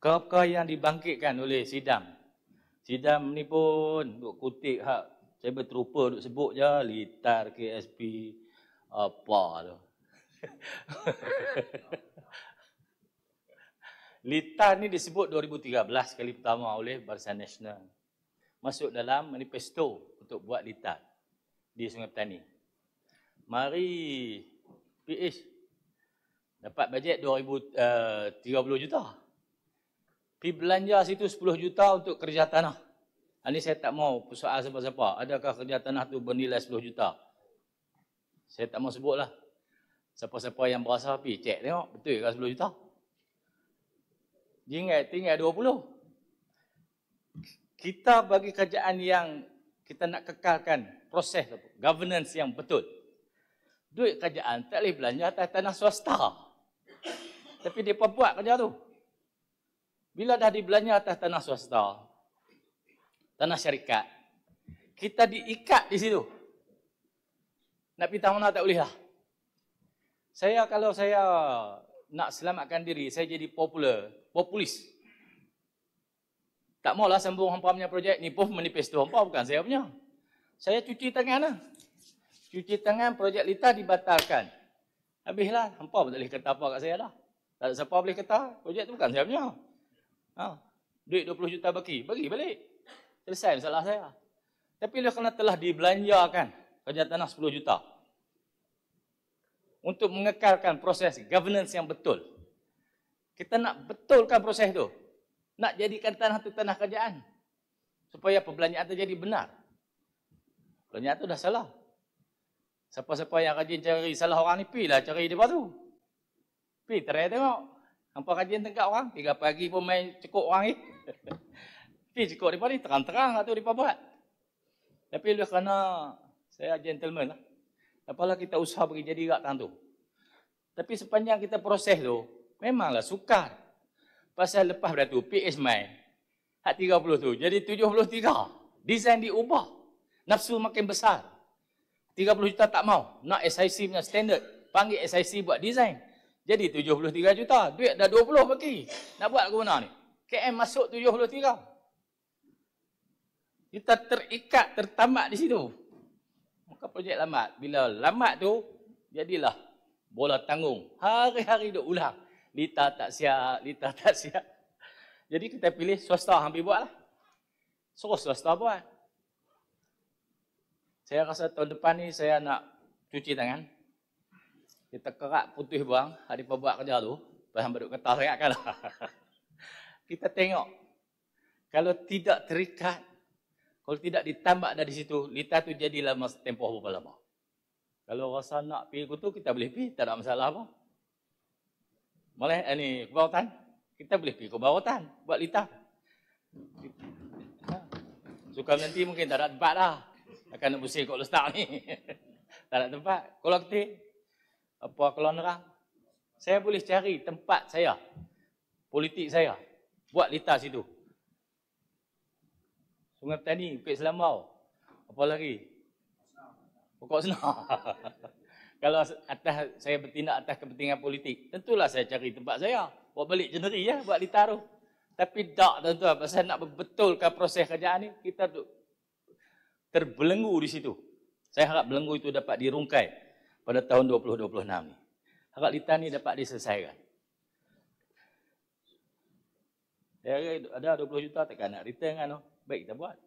Perkara yang dibangkitkan oleh Sidam. Sidam ni pun duk kutip hak saya berterupa duk sebut je Litar, KSP, apa tu. Litar ni disebut 2013 kali pertama oleh Barisan Nasional. Masuk dalam manifesto untuk buat litar di Sungai Petani. Mari PH dapat bajet 30 juta. Pergi belanja situ 10 juta untuk kerja tanah. Ini saya tak mau persoal siapa-siapa. Adakah kerja tanah tu bernilai 10 juta? Saya tak mau sebutlah. Siapa-siapa yang berasa pergi cek tengok. Betul ke 10 juta? Jingat tinggal 20. Kita bagi kerajaan yang kita nak kekalkan proses governance yang betul. Duit kerajaan tak boleh belanja atas tanah swasta. Tapi mereka buat kerja tu. Bila dah dibelanja atas tanah swasta, tanah syarikat, kita diikat di situ. Nak pergi mana tak boleh lah. Kalau saya nak selamatkan diri, saya jadi populis. Tak maulah sambung hampa punya projek ni pun manifesto hampa bukan saya punya. Saya cuci tangan lah. Cuci tangan projek litar dibatalkan. Habislah, hampa pun tak boleh kata apa kat saya dah. Tak ada siapa boleh kata, projek tu bukan saya punya. Duit 20 juta bagi balik. Selesai masalah saya. Tapi kerana telah dibelanjakan kerja tanah 10 juta. Untuk mengekalkan proses governance yang betul. Kita nak betulkan proses tu. Nak jadikan tanah tu tanah kerajaan. Supaya perbelanjaan tu jadi benar. Perbelanjaan tu dah salah. Siapa-siapa yang rajin cari salah orang ni, pergilah cari dia tu. Pergi try tengok. Hampa rajin tengok orang. 3 pagi pun main cekuk orang ni. Pergi cekuk dia ni, terang-terang lah tu dia buat. Tapi oleh kerana saya gentleman lah. Apalah kita usaha bagi jadi kat tangan tu. Tapi sepanjang kita proses tu, memanglah sukar. Pasal lepas dah tu, PH main. Hak 30 tu, jadi 73. Desain diubah. Nafsu makin besar. 30 juta tak mau. Nak SIC punya standard. Panggil SIC buat desain. Jadi 73 juta. Duit dah 20 bagi. Nak buat ke mana ni? KM masuk 73. Kita terikat, tertamak di situ. Maka projek lambat. Bila lambat tu, jadilah bola tanggung. Hari-hari duk ulang. Litar tak siap, litar tak siap. Jadi kita pilih swasta hampir buat lah. Suruh swasta buat. Saya rasa tahun depan ni saya nak cuci tangan. Kita kerak putih buang, hari buat kerja tu. Pasal baduk kata sangat kan. Kita tengok. Kalau tidak terikat, kalau tidak ditambak dari situ, litar tu jadilah masa tempoh berapa lama. Kalau rasa nak pergi tu, kita boleh pergi. Tak ada masalah apa. Malah ni kebawatan. Kita boleh pergi kebawatan. Buat litar. Suka nanti mungkin tak ada tempat dah. Akan nak pusing kot lestak ni. Tak ada tempat. Kalau ketik. Apa kalau nerang. Saya boleh cari tempat saya. Politik saya. Buat litar situ. Sungai Petani, Bukit Selambau. Apa lagi? Pokok Senang. Kalau atas saya bertindak atas kepentingan politik, tentulah saya cari tempat saya. Buat balik jeneri ya, buat litar tu. Tapi tak tuan-tuan, pasal nak betulkan proses kerjaan ni, kita terbelenggu di situ. Saya harap belenggu itu dapat dirungkai pada tahun 2026 ni. Harap litar ni dapat diselesaikan. Saya ada 20 juta takkan nak return kan? Baik kita buat.